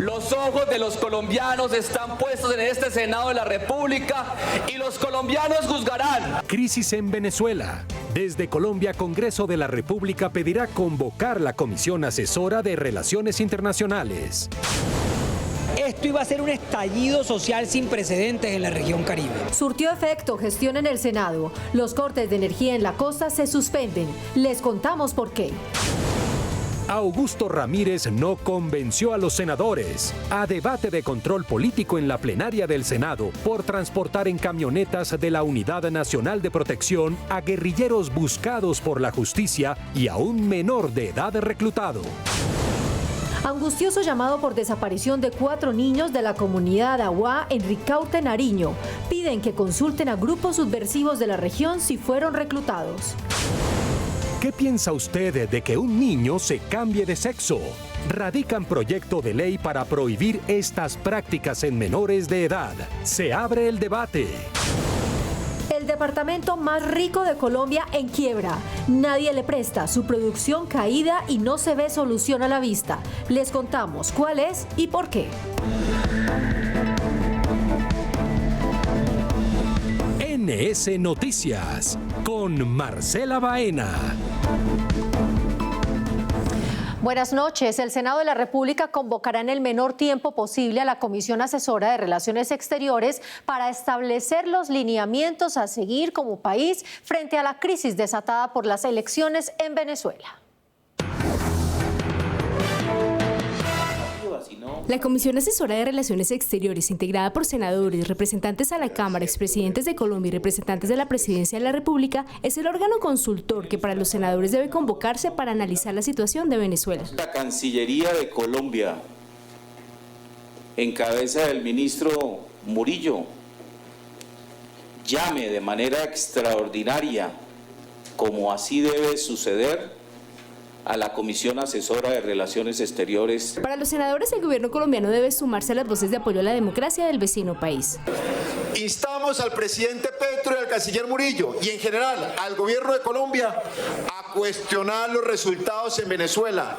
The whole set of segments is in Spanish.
Los ojos de los colombianos están puestos en este Senado de la República y los colombianos juzgarán. Crisis en Venezuela. Desde Colombia, Congreso de la República pedirá convocar la Comisión Asesora de Relaciones Internacionales. Esto iba a ser un estallido social sin precedentes en la región Caribe. Surtió efecto gestión en el Senado. Los cortes de energía en la costa se suspenden. Les contamos por qué. Augusto Ramírez no convenció a los senadores a debate de control político en la plenaria del Senado por transportar en camionetas de la Unidad Nacional de Protección a guerrilleros buscados por la justicia y a un menor de edad reclutado. Angustioso llamado por desaparición de 4 niños de la comunidad Aguá en Ricaurte, Nariño. Piden que consulten a grupos subversivos de la región si fueron reclutados. ¿Qué piensa usted de que un niño se cambie de sexo? Radican proyecto de ley para prohibir estas prácticas en menores de edad. Se abre el debate. El departamento más rico de Colombia en quiebra. Nadie le presta, su producción caída y no se ve solución a la vista. Les contamos cuál es y por qué. NS Noticias con Marcela Baena. Buenas noches. El Senado de la República convocará en el menor tiempo posible a la Comisión Asesora de Relaciones Exteriores para establecer los lineamientos a seguir como país frente a la crisis desatada por las elecciones en Venezuela. La Comisión Asesora de Relaciones Exteriores, integrada por senadores, representantes a la Cámara, expresidentes de Colombia y representantes de la Presidencia de la República, es el órgano consultor que para los senadores debe convocarse para analizar la situación de Venezuela. La Cancillería de Colombia, en cabeza del ministro Murillo, llame de manera extraordinaria, como así debe suceder, a la Comisión Asesora de Relaciones Exteriores. Para los senadores, el gobierno colombiano debe sumarse a las voces de apoyo a la democracia del vecino país. Instamos al presidente Petro y al canciller Murillo y en general al gobierno de Colombia a cuestionar los resultados en Venezuela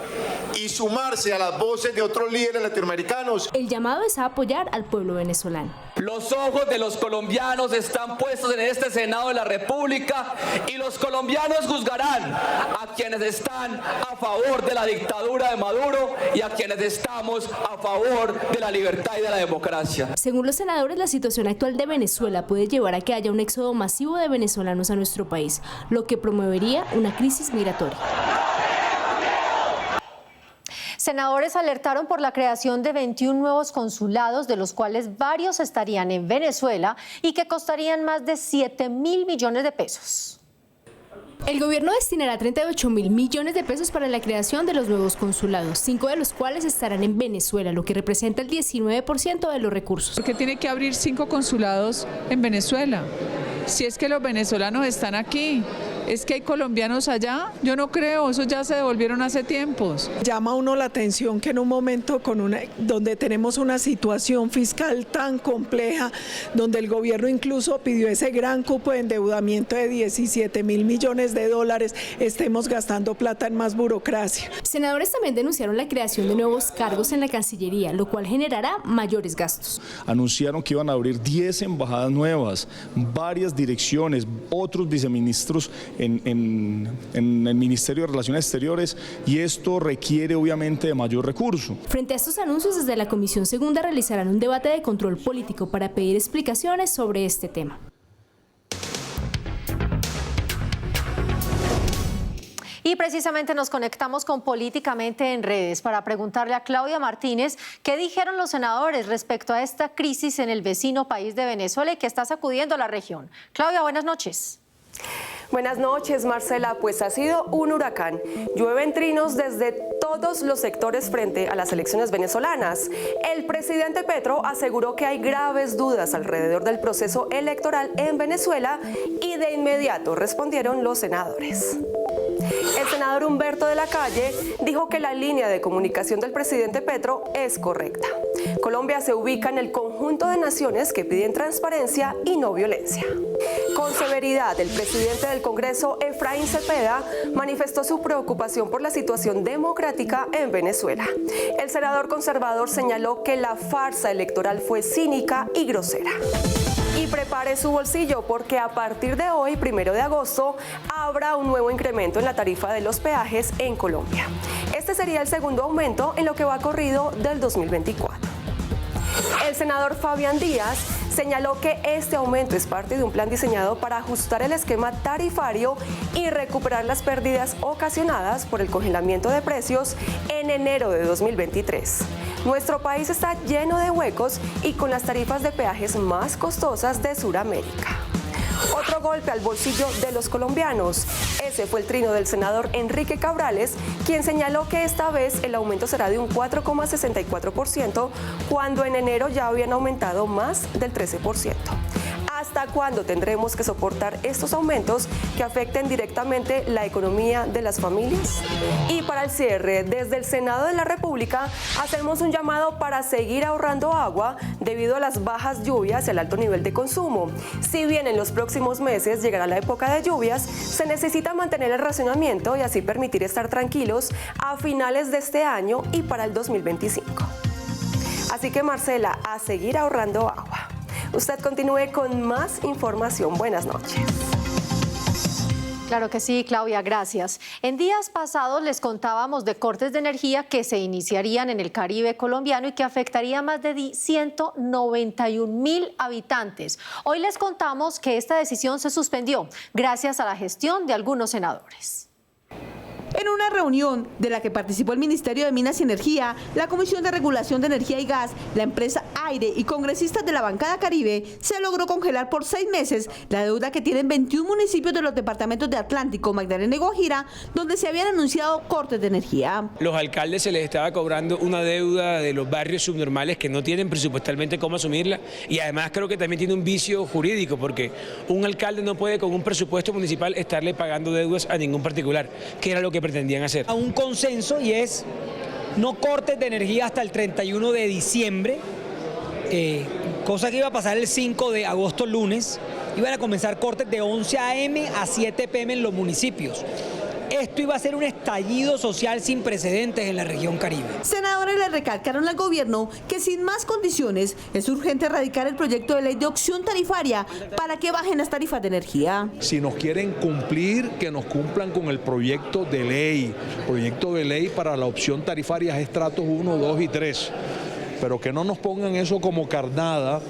y sumarse a las voces de otros líderes latinoamericanos. El llamado es a apoyar al pueblo venezolano. Los ojos de los colombianos están puestos en este Senado de la República y los colombianos juzgarán a quienes están a favor de la dictadura de Maduro y a quienes estamos a favor de la libertad y de la democracia. Según los senadores, la situación actual de Venezuela puede llevar a que haya un éxodo masivo de venezolanos a nuestro país, lo que promovería una crisis migratoria. Senadores alertaron por la creación de 21 nuevos consulados, de los cuales varios estarían en Venezuela y que costarían más de 7.000 millones de pesos. El gobierno destinará 38.000 millones de pesos para la creación de los nuevos consulados, 5 de los cuales estarán en Venezuela, lo que representa el 19% de los recursos. ¿Por qué tiene que abrir 5 consulados en Venezuela? Si es que los venezolanos están aquí, es que hay colombianos allá, yo no creo, esos ya se devolvieron hace tiempos. Llama a uno la atención que en un momento donde tenemos una situación fiscal tan compleja, donde el gobierno incluso pidió ese gran cupo de endeudamiento de 17.000 millones de dólares, estemos gastando plata en más burocracia. Senadores también denunciaron la creación de nuevos cargos en la Cancillería, lo cual generará mayores gastos. Anunciaron que iban a abrir 10 embajadas nuevas, varias direcciones, otros viceministros en el Ministerio de Relaciones Exteriores, y esto requiere obviamente de mayor recurso. Frente a estos anuncios, desde la Comisión Segunda realizarán un debate de control político para pedir explicaciones sobre este tema. Y precisamente nos conectamos con Políticamente en Redes para preguntarle a Claudia Martínez qué dijeron los senadores respecto a esta crisis en el vecino país de Venezuela y que está sacudiendo a la región. Claudia, buenas noches. Buenas noches, Marcela. Pues ha sido un huracán. Llueven trinos desde todos los sectores frente a las elecciones venezolanas. El presidente Petro aseguró que hay graves dudas alrededor del proceso electoral en Venezuela y de inmediato respondieron los senadores. El senador Humberto de la Calle dijo que la línea de comunicación del presidente Petro es correcta. Colombia se ubica en el conjunto de naciones que piden transparencia y no violencia. Con severidad, el presidente del Congreso, Efraín Cepeda, manifestó su preocupación por la situación democrática en Venezuela. El senador conservador señaló que la farsa electoral fue cínica y grosera. Y prepare su bolsillo porque a partir de hoy, 1 de agosto, habrá un nuevo incremento en la tarifa de los peajes en Colombia. Este sería el segundo aumento en lo que va corrido del 2024. El senador Fabián Díaz señaló que este aumento es parte de un plan diseñado para ajustar el esquema tarifario y recuperar las pérdidas ocasionadas por el congelamiento de precios en enero de 2023. Nuestro país está lleno de huecos y con las tarifas de peajes más costosas de Sudamérica. Otro golpe al bolsillo de los colombianos. Ese fue el trino del senador Enrique Cabrales, quien señaló que esta vez el aumento será de un 4,64%, cuando en enero ya habían aumentado más del 13%. ¿Hasta cuándo tendremos que soportar estos aumentos que afecten directamente la economía de las familias? Y para el cierre, desde el Senado de la República hacemos un llamado para seguir ahorrando agua debido a las bajas lluvias y al alto nivel de consumo. Si bien en los próximos meses llegará la época de lluvias, se necesita mantener el racionamiento y así permitir estar tranquilos a finales de este año y para el 2025. Así que Marcela, a seguir ahorrando agua. Usted continúe con más información. Buenas noches. Claro que sí, Claudia, gracias. En días pasados les contábamos de cortes de energía que se iniciarían en el Caribe colombiano y que afectaría a más de 191.000 habitantes. Hoy les contamos que esta decisión se suspendió gracias a la gestión de algunos senadores. En una reunión de la que participó el Ministerio de Minas y Energía, la Comisión de Regulación de Energía y Gas, la empresa Aire y congresistas de la bancada Caribe, se logró congelar por 6 meses la deuda que tienen 21 municipios de los departamentos de Atlántico, Magdalena y Guajira, donde se habían anunciado cortes de energía. Los alcaldes se les estaba cobrando una deuda de los barrios subnormales que no tienen presupuestalmente cómo asumirla, y además creo que también tiene un vicio jurídico, porque un alcalde no puede con un presupuesto municipal estarle pagando deudas a ningún particular, que era lo que pretendían hacer. A un consenso, y es no cortes de energía hasta el 31 de diciembre, cosa que iba a pasar el 5 de agosto, lunes. Iban a comenzar cortes de 11 a.m. a 7 p.m. en los municipios. Esto iba a ser un estallido social sin precedentes en la región Caribe. Senadores le recalcaron al gobierno que sin más condiciones es urgente erradicar el proyecto de ley de opción tarifaria para que bajen las tarifas de energía. Si nos quieren cumplir, que nos cumplan con el proyecto de ley para la opción tarifaria estratos 1, 2 y 3, pero que no nos pongan eso como carnada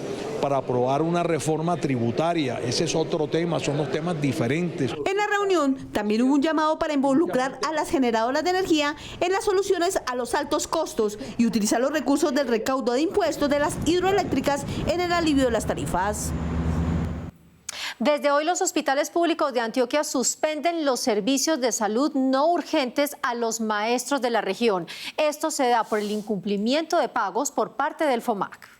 para aprobar una reforma tributaria. Ese es otro tema, son dos temas diferentes. En la reunión también hubo un llamado para involucrar a las generadoras de energía en las soluciones a los altos costos y utilizar los recursos del recaudo de impuestos de las hidroeléctricas en el alivio de las tarifas. Desde hoy los hospitales públicos de Antioquia suspenden los servicios de salud no urgentes a los maestros de la región. Esto se da por el incumplimiento de pagos por parte del FOMAC.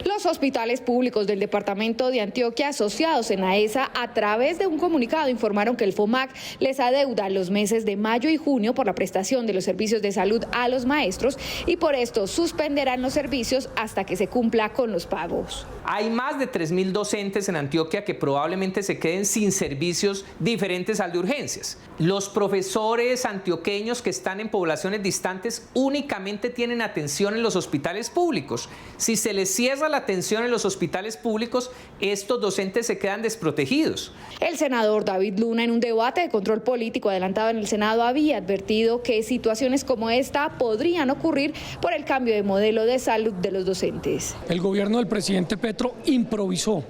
Los hospitales públicos del departamento de Antioquia asociados en AESA a través de un comunicado informaron que el FOMAC les adeuda los meses de mayo y junio por la prestación de los servicios de salud a los maestros y por esto suspenderán los servicios hasta que se cumpla con los pagos. Hay más de 3.000 docentes en Antioquia que probablemente se queden sin servicios diferentes al de urgencias. Los profesores antioqueños que están en poblaciones distantes únicamente tienen atención en los hospitales públicos. Si se les cierra la atención en los hospitales públicos, estos docentes se quedan desprotegidos. El senador David Luna, en un debate de control político adelantado en el Senado, había advertido que situaciones como esta podrían ocurrir por el cambio de modelo de salud de los docentes. El gobierno del presidente Petro improvisó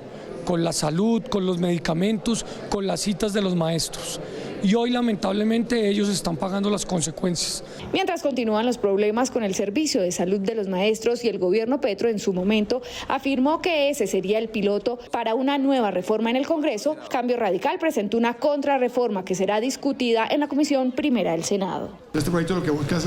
con la salud, con los medicamentos, con las citas de los maestros. Y hoy lamentablemente ellos están pagando las consecuencias. Mientras continúan los problemas con el servicio de salud de los maestros y el gobierno Petro en su momento afirmó que ese sería el piloto para una nueva reforma en el Congreso, Cambio Radical presentó una contrarreforma que será discutida en la Comisión Primera del Senado. Este proyecto lo que busca es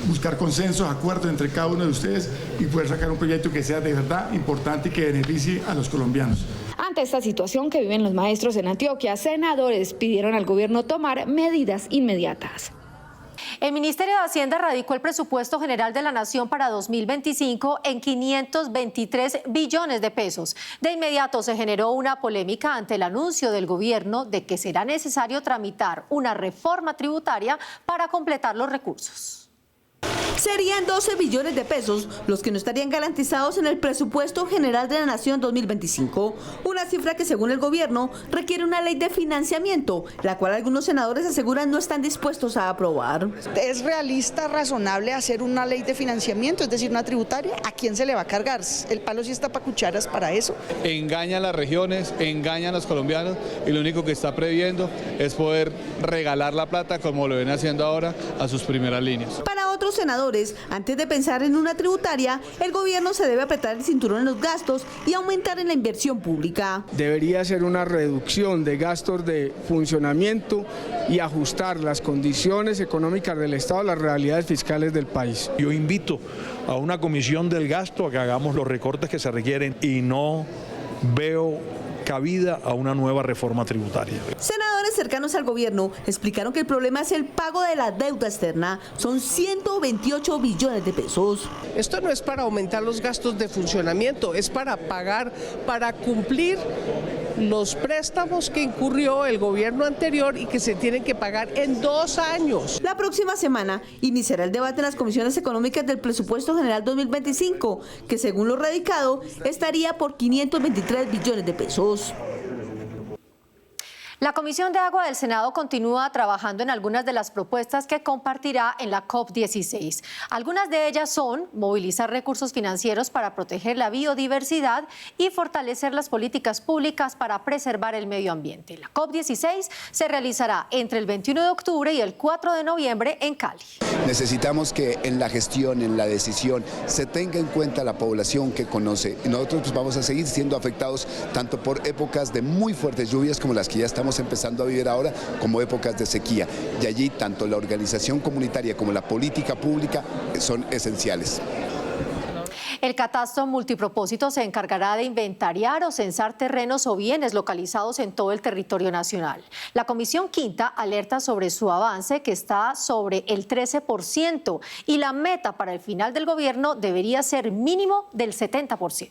buscar consensos, acuerdos entre cada uno de ustedes y poder sacar un proyecto que sea de verdad importante y que beneficie a los colombianos. Ante esta situación que viven los maestros en Antioquia, senadores pidieron al gobierno tomar medidas inmediatas. El Ministerio de Hacienda radicó el presupuesto general de la Nación para 2025 en 523 billones de pesos. De inmediato se generó una polémica ante el anuncio del gobierno de que será necesario tramitar una reforma tributaria para completar los recursos. Serían 12 billones de pesos los que no estarían garantizados en el presupuesto general de la Nación 2025, una cifra que según el gobierno requiere una ley de financiamiento, la cual algunos senadores aseguran no están dispuestos a aprobar. ¿Es realista, razonable hacer una ley de financiamiento, es decir, una tributaria? ¿A quién se le va a cargar? El palo sí está para cucharas para eso. Engaña a las regiones, engaña a los colombianos y lo único que está previendo es poder regalar la plata como lo ven haciendo ahora a sus primeras líneas. Para otros senadores, antes de pensar en una tributaria, el gobierno se debe apretar el cinturón en los gastos y aumentar en la inversión pública. Debería ser una reducción de gastos de funcionamiento y ajustar las condiciones económicas del Estado a las realidades fiscales del país. Yo invito a una comisión del gasto a que hagamos los recortes que se requieren y no veo cabida a una nueva reforma tributaria. Senadores cercanos al gobierno explicaron que el problema es el pago de la deuda externa. Son 128 billones de pesos. Esto no es para aumentar los gastos de funcionamiento, es para pagar, para cumplir los préstamos que incurrió el gobierno anterior y que se tienen que pagar en 2 años. La próxima semana iniciará el debate en las comisiones económicas del presupuesto general 2025, que según lo radicado estaría por 523 billones de pesos. La Comisión de Agua del Senado continúa trabajando en algunas de las propuestas que compartirá en la COP16. Algunas de ellas son movilizar recursos financieros para proteger la biodiversidad y fortalecer las políticas públicas para preservar el medio ambiente. La COP16 se realizará entre el 21 de octubre y el 4 de noviembre en Cali. Necesitamos que en la gestión, en la decisión, se tenga en cuenta la población que conoce. Nosotros pues, vamos a seguir siendo afectados tanto por épocas de muy fuertes lluvias como las que ya estamos empezando a vivir ahora, como épocas de sequía. Y allí tanto la organización comunitaria como la política pública son esenciales. El catastro multipropósito se encargará de inventariar o censar terrenos o bienes localizados en todo el territorio nacional. La Comisión Quinta alerta sobre su avance, que está sobre el 13%, y la meta para el final del gobierno debería ser mínimo del 70%.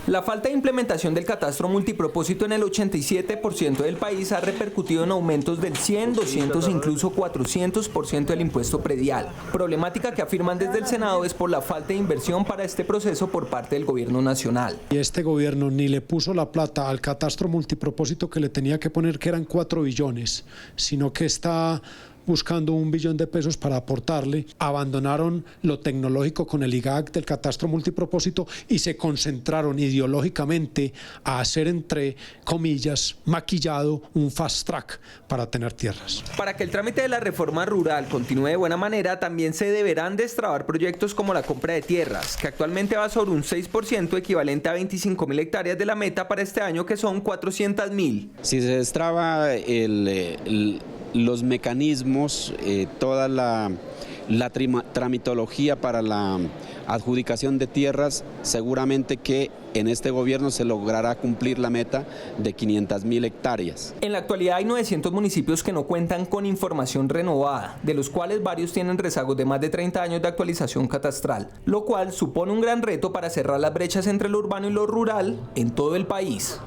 La falta de implementación del catastro multipropósito en el 87% del país ha repercutido en aumentos del 100, 200 e incluso 400% del impuesto predial. Problemática que afirman desde el Senado es por la falta de inversión para este proceso por parte del gobierno nacional. Y este gobierno ni le puso la plata al catastro multipropósito que le tenía que poner, que eran 4 billones, sino que está buscando 1 billón de pesos para aportarle. Abandonaron lo tecnológico con el IGAC del catastro multipropósito y se concentraron ideológicamente a hacer, entre comillas, maquillado, un fast track para tener tierras. Para que el trámite de la reforma rural continúe de buena manera, también se deberán destrabar proyectos como la compra de tierras, que actualmente va sobre un 6%, equivalente a 25.000 hectáreas de la meta para este año, que son 400.000. Si se destraba los mecanismos, toda la tramitología para la adjudicación de tierras, seguramente que en este gobierno se logrará cumplir la meta de 500.000 hectáreas. En la actualidad hay 900 municipios que no cuentan con información renovada, de los cuales varios tienen rezagos de más de 30 años de actualización catastral, lo cual supone un gran reto para cerrar las brechas entre lo urbano y lo rural en todo el país.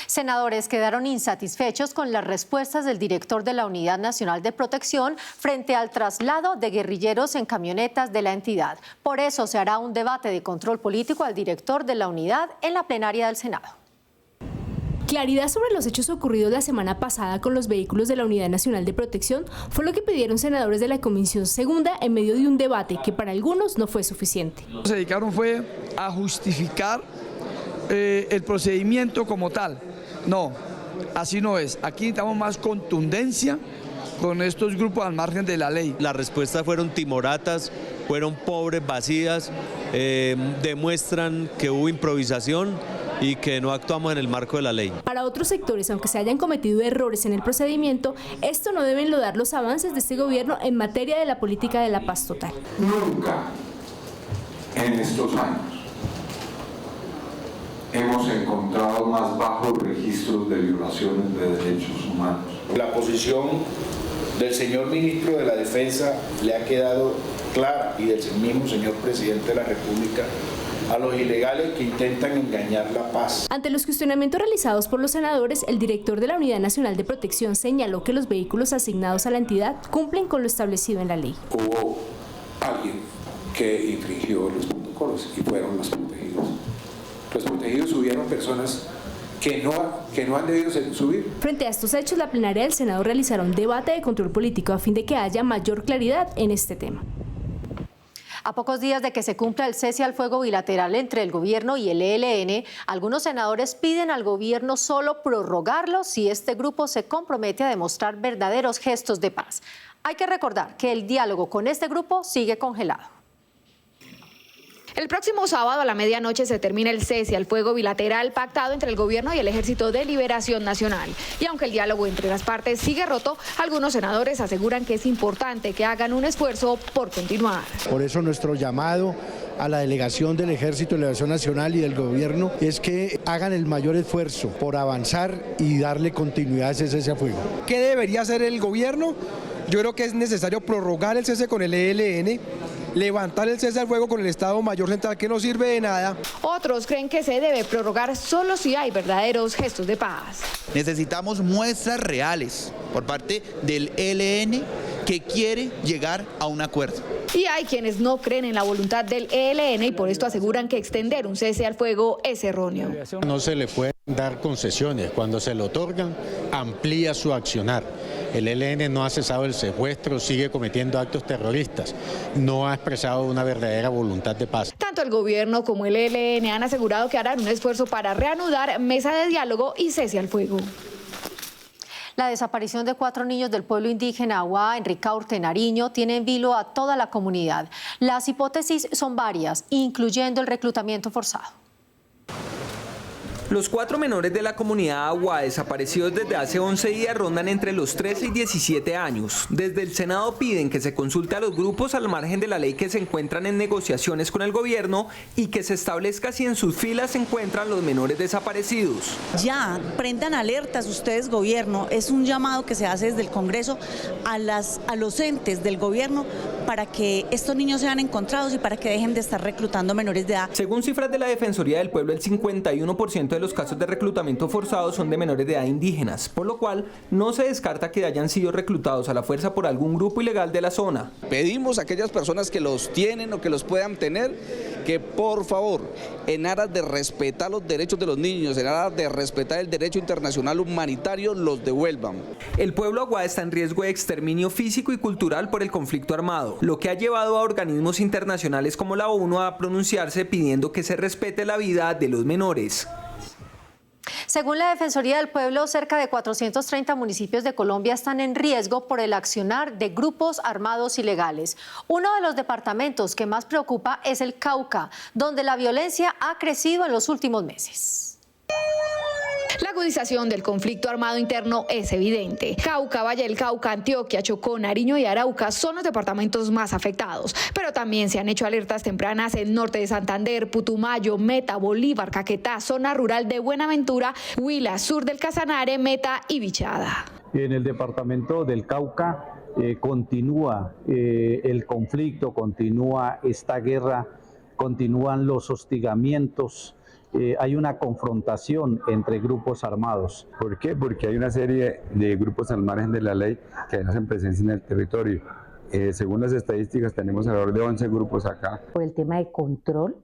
Senadores quedaron insatisfechos con las respuestas del director de la Unidad Nacional de Protección frente al traslado de guerrilleros en camionetas de la entidad. Por eso se hará un debate de control político al director de la unidad en la plenaria del Senado. Claridad sobre los hechos ocurridos la semana pasada con los vehículos de la Unidad Nacional de Protección fue lo que pidieron senadores de la Comisión Segunda en medio de un debate que para algunos no fue suficiente. Se dedicaron fue a justificar el procedimiento como tal. No, así no es. Aquí necesitamos más contundencia con estos grupos al margen de la ley. Las respuestas fueron timoratas, fueron pobres, vacías, demuestran que hubo improvisación y que no actuamos en el marco de la ley. Para otros sectores, aunque se hayan cometido errores en el procedimiento, esto no debe enlodar los avances de este gobierno en materia de la política de la paz total. Nunca en estos años hemos encontrado más bajos registros de violaciones de derechos humanos. La posición del señor ministro de la Defensa le ha quedado clara, y del mismo señor presidente de la República, a los ilegales que intentan engañar la paz. Ante los cuestionamientos realizados por los senadores, el director de la Unidad Nacional de Protección señaló que los vehículos asignados a la entidad cumplen con lo establecido en la ley. Hubo alguien que infringió los protocolos y fueron los protegidos. Los protegidos subieron personas que no han debido subir. Frente a estos hechos, la plenaria del Senado realizará un debate de control político a fin de que haya mayor claridad en este tema. A pocos días de que se cumpla el cese al fuego bilateral entre el gobierno y el ELN, algunos senadores piden al gobierno solo prorrogarlo si este grupo se compromete a demostrar verdaderos gestos de paz. Hay que recordar que el diálogo con este grupo sigue congelado. El próximo sábado a la medianoche se termina el cese al fuego bilateral pactado entre el gobierno y el Ejército de Liberación Nacional. Y aunque el diálogo entre las partes sigue roto, algunos senadores aseguran que es importante que hagan un esfuerzo por continuar. Por eso nuestro llamado a la delegación del Ejército de Liberación Nacional y del gobierno es que hagan el mayor esfuerzo por avanzar y darle continuidad a ese cese al fuego. ¿Qué debería hacer el gobierno? Yo creo que es necesario prorrogar el cese con el ELN, levantar el cese al fuego con el Estado Mayor Central, que no sirve de nada. Otros creen que se debe prorrogar solo si hay verdaderos gestos de paz. Necesitamos muestras reales por parte del ELN que quiere llegar a un acuerdo. Y hay quienes no creen en la voluntad del ELN y por esto aseguran que extender un cese al fuego es erróneo. No se le pueden dar concesiones. Cuando se le otorgan, amplía su accionar. El ELN no ha cesado el secuestro, sigue cometiendo actos terroristas, no ha expresado una verdadera voluntad de paz. Tanto el gobierno como el ELN han asegurado que harán un esfuerzo para reanudar mesa de diálogo y cese al fuego. La desaparición de 4 niños del pueblo indígena Aguá en Ricaurte, Nariño, tiene en vilo a toda la comunidad. Las hipótesis son varias, incluyendo el reclutamiento forzado. Los 4 menores de la comunidad Aguá desaparecidos desde hace 11 días rondan entre los 13 y 17 años. Desde el Senado piden que se consulte a los grupos al margen de la ley que se encuentran en negociaciones con el gobierno y que se establezca si en sus filas se encuentran los menores desaparecidos. Ya, prendan alertas ustedes, gobierno. Es un llamado que se hace desde el Congreso a los entes del gobierno para que estos niños sean encontrados y para que dejen de estar reclutando menores de edad. Según cifras de la Defensoría del Pueblo, el 51% de los casos de reclutamiento forzado son de menores de edad indígenas, por lo cual no se descarta que hayan sido reclutados a la fuerza por algún grupo ilegal de la zona. Pedimos a aquellas personas que los tienen o que los puedan tener, que por favor, en aras de respetar los derechos de los niños, en aras de respetar el derecho internacional humanitario, los devuelvan. El pueblo Aguá está en riesgo de exterminio físico y cultural por el conflicto armado, lo que ha llevado a organismos internacionales como la ONU a pronunciarse pidiendo que se respete la vida de los menores. Según la Defensoría del Pueblo, cerca de 430 municipios de Colombia están en riesgo por el accionar de grupos armados ilegales. Uno de los departamentos que más preocupa es el Cauca, donde la violencia ha crecido en los últimos meses. La agudización del conflicto armado interno es evidente. Cauca, Valle del Cauca, Antioquia, Chocó, Nariño y Arauca son los departamentos más afectados, pero también se han hecho alertas tempranas en norte de Santander, Putumayo, Meta, Bolívar, Caquetá, zona rural de Buenaventura, Huila, sur del Casanare, Meta y Bichada. En el departamento del Cauca continúa el conflicto, continúa esta guerra, continúan los hostigamientos. Hay una confrontación entre grupos armados. ¿Por qué? Porque hay una serie de grupos al margen de la ley que hacen presencia en el territorio. Según las estadísticas, tenemos alrededor de 11 grupos acá. Por el tema de control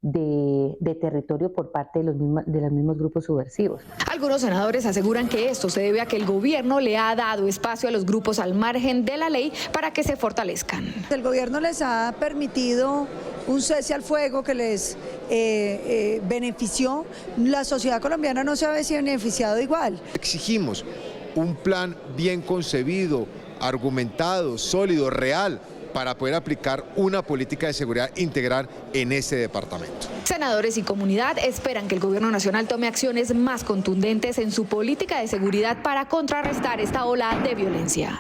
de territorio por parte de los mismos grupos subversivos. Algunos senadores aseguran que esto se debe a que el gobierno le ha dado espacio a los grupos al margen de la ley para que se fortalezcan. El gobierno les ha permitido un cese al fuego que les benefició. La sociedad colombiana no se ha beneficiado igual. Exigimos un plan bien concebido, argumentado, sólido, real, para poder aplicar una política de seguridad integral en ese departamento. Senadores y comunidad esperan que el gobierno nacional tome acciones más contundentes en su política de seguridad para contrarrestar esta ola de violencia.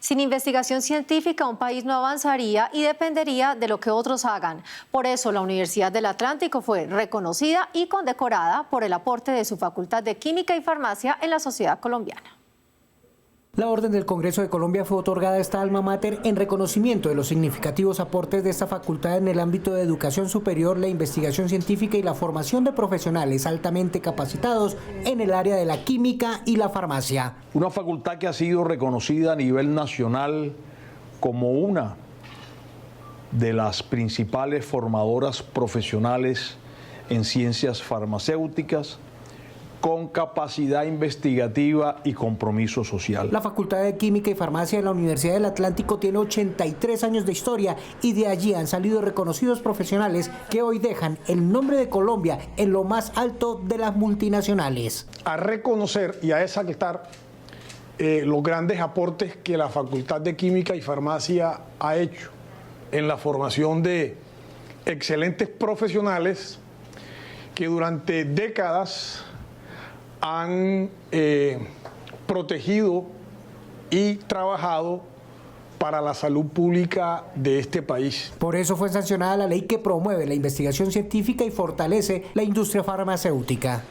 Sin investigación científica, un país no avanzaría y dependería de lo que otros hagan. Por eso, la Universidad del Atlántico fue reconocida y condecorada por el aporte de su Facultad de Química y Farmacia en la sociedad colombiana. La Orden del Congreso de Colombia fue otorgada a esta alma mater en reconocimiento de los significativos aportes de esta facultad en el ámbito de educación superior, la investigación científica y la formación de profesionales altamente capacitados en el área de la química y la farmacia. Una facultad que ha sido reconocida a nivel nacional como una de las principales formadoras profesionales en ciencias farmacéuticas, con capacidad investigativa y compromiso social. La Facultad de Química y Farmacia de la Universidad del Atlántico tiene 83 años de historia y de allí han salido reconocidos profesionales que hoy dejan el nombre de Colombia en lo más alto de las multinacionales. A reconocer y a exaltar los grandes aportes que la Facultad de Química y Farmacia ha hecho en la formación de excelentes profesionales que durante décadas han protegido y trabajado para la salud pública de este país. Por eso fue sancionada la ley que promueve la investigación científica y fortalece la industria farmacéutica.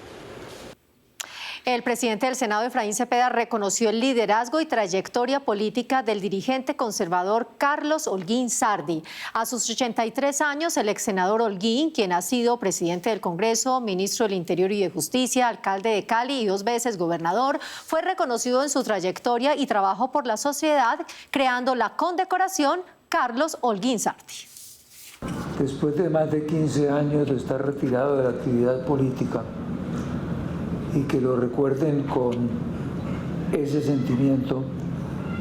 El presidente del Senado, Efraín Cepeda, reconoció el liderazgo y trayectoria política del dirigente conservador Carlos Holguín Sardi. A sus 83 años, el ex senador Holguín, quien ha sido presidente del Congreso, ministro del Interior y de Justicia, alcalde de Cali y 2 veces gobernador, fue reconocido en su trayectoria y trabajo por la sociedad, creando la condecoración Carlos Holguín Sardi. Después de más de 15 años de estar retirado de la actividad política, y que lo recuerden con ese sentimiento,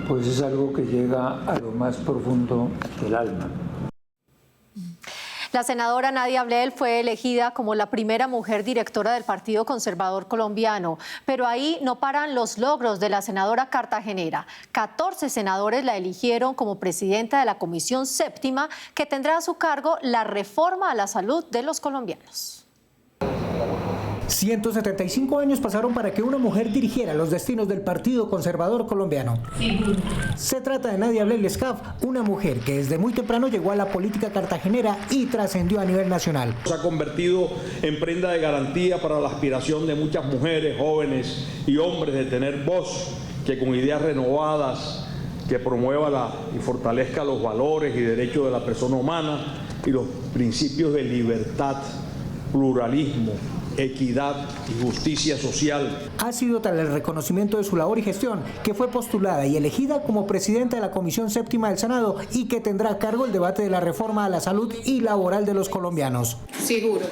pues es algo que llega a lo más profundo del alma. La senadora Nadia Ablel fue elegida como la primera mujer directora del Partido Conservador Colombiano, pero ahí no paran los logros de la senadora cartagenera. 14 senadores la eligieron como presidenta de la Comisión Séptima, que tendrá a su cargo la reforma a la salud de los colombianos. 175 años pasaron para que una mujer dirigiera los destinos del Partido Conservador Colombiano. Se trata de Nadia Ablel Escaf, una mujer que desde muy temprano llegó a la política cartagenera y trascendió a nivel nacional. Se ha convertido en prenda de garantía para la aspiración de muchas mujeres, jóvenes y hombres de tener voz, que con ideas renovadas, que promueva y fortalezca los valores y derechos de la persona humana y los principios de libertad, pluralismo, equidad y justicia social. Ha sido tal el reconocimiento de su labor y gestión que fue postulada y elegida como presidenta de la Comisión Séptima del Senado y que tendrá a cargo el debate de la reforma a la salud y laboral de los colombianos. Seguro,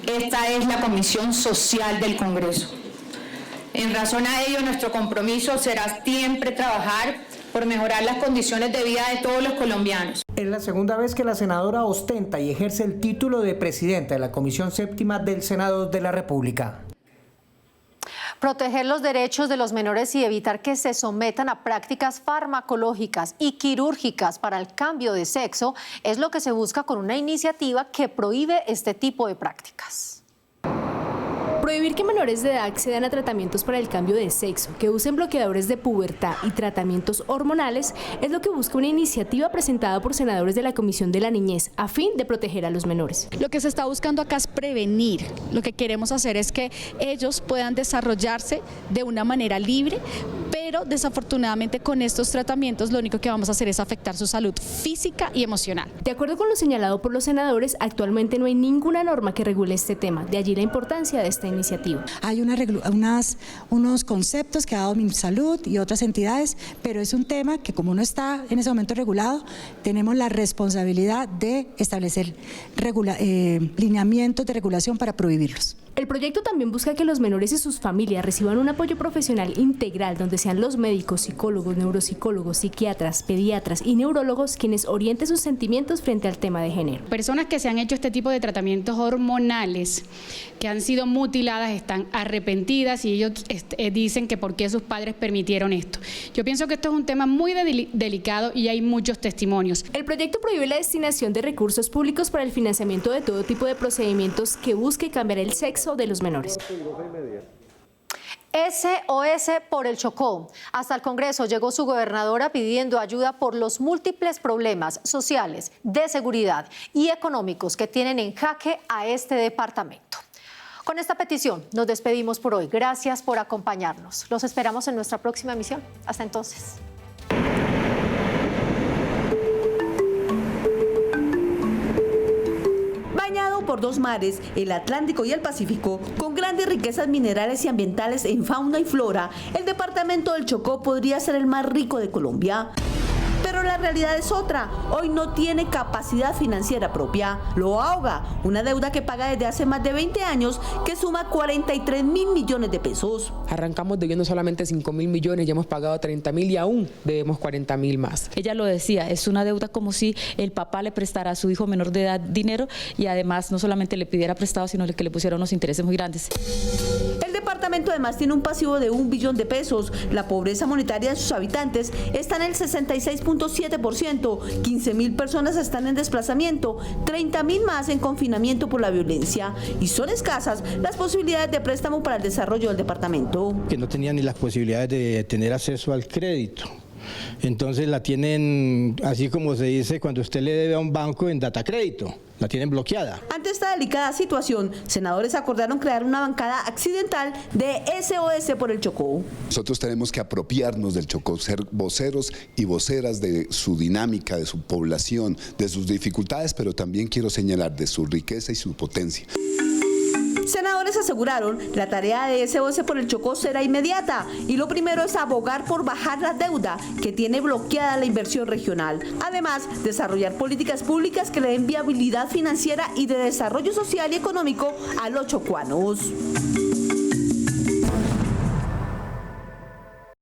esta es la Comisión Social del Congreso. En razón a ello, nuestro compromiso será siempre trabajar por mejorar las condiciones de vida de todos los colombianos. Es la segunda vez que la senadora ostenta y ejerce el título de presidenta de la Comisión Séptima del Senado de la República. Proteger los derechos de los menores y evitar que se sometan a prácticas farmacológicas y quirúrgicas para el cambio de sexo es lo que se busca con una iniciativa que prohíbe este tipo de prácticas. Prohibir que menores de edad accedan a tratamientos para el cambio de sexo, que usen bloqueadores de pubertad y tratamientos hormonales es lo que busca una iniciativa presentada por senadores de la Comisión de la Niñez a fin de proteger a los menores. Lo que se está buscando acá es prevenir. Lo que queremos hacer es que ellos puedan desarrollarse de una manera libre, pero desafortunadamente con estos tratamientos lo único que vamos a hacer es afectar su salud física y emocional. De acuerdo con lo señalado por los senadores, actualmente no hay ninguna norma que regule este tema, de allí la importancia de esta iniciativa. Hay unos conceptos que ha dado MinSalud y otras entidades, pero es un tema que como no está en ese momento regulado, tenemos la responsabilidad de establecer lineamientos de regulación para prohibirlos. El proyecto también busca que los menores y sus familias reciban un apoyo profesional integral donde sean los médicos, psicólogos, neuropsicólogos, psiquiatras, pediatras y neurólogos quienes orienten sus sentimientos frente al tema de género. Personas que se han hecho este tipo de tratamientos hormonales, que han sido mutiladas, están arrepentidas y ellos dicen que por qué sus padres permitieron esto. Yo pienso que esto es un tema muy delicado y hay muchos testimonios. El proyecto prohíbe la destinación de recursos públicos para el financiamiento de todo tipo de procedimientos que busque cambiar el sexo de los menores. SOS por el Chocó. Hasta el Congreso llegó su gobernadora pidiendo ayuda por los múltiples problemas sociales, de seguridad y económicos que tienen en jaque a este departamento. Con esta petición nos despedimos por hoy. Gracias por acompañarnos. Los esperamos en nuestra próxima emisión. Hasta entonces. Bañado por dos mares, el Atlántico y el Pacífico, con grandes riquezas minerales y ambientales en fauna y flora, el departamento del Chocó podría ser el más rico de Colombia. Pero la realidad es otra. Hoy no tiene capacidad financiera propia. Lo ahoga una deuda que paga desde hace más de 20 años, que suma 43.000 millones de pesos. Arrancamos debiendo solamente 5.000 millones, ya hemos pagado 30.000 y aún debemos 40.000 más. Ella lo decía, es una deuda como si el papá le prestara a su hijo menor de edad dinero y además no solamente le pidiera prestado, sino que le pusiera unos intereses muy grandes. El departamento además tiene un pasivo de 1 billón de pesos. La pobreza monetaria de sus habitantes está en el 66.7%. 15.000 personas están en desplazamiento, 30.000 más en confinamiento por la violencia, y son escasas las posibilidades de préstamo para el desarrollo del departamento. Que no tenían ni las posibilidades de tener acceso al crédito. Entonces la tienen, así como se dice cuando usted le debe a un banco, en data crédito, la tienen bloqueada. Ante esta delicada situación, senadores acordaron crear una bancada accidental de SOS por el Chocó. Nosotros tenemos que apropiarnos del Chocó, ser voceros y voceras de su dinámica, de su población, de sus dificultades, pero también quiero señalar de su riqueza y su potencia. Senadores aseguraron la tarea de SOS por el Chocó será inmediata y lo primero es abogar por bajar la deuda que tiene bloqueada la inversión regional. Además, desarrollar políticas públicas que le den viabilidad financiera y de desarrollo social y económico a los chocuanos.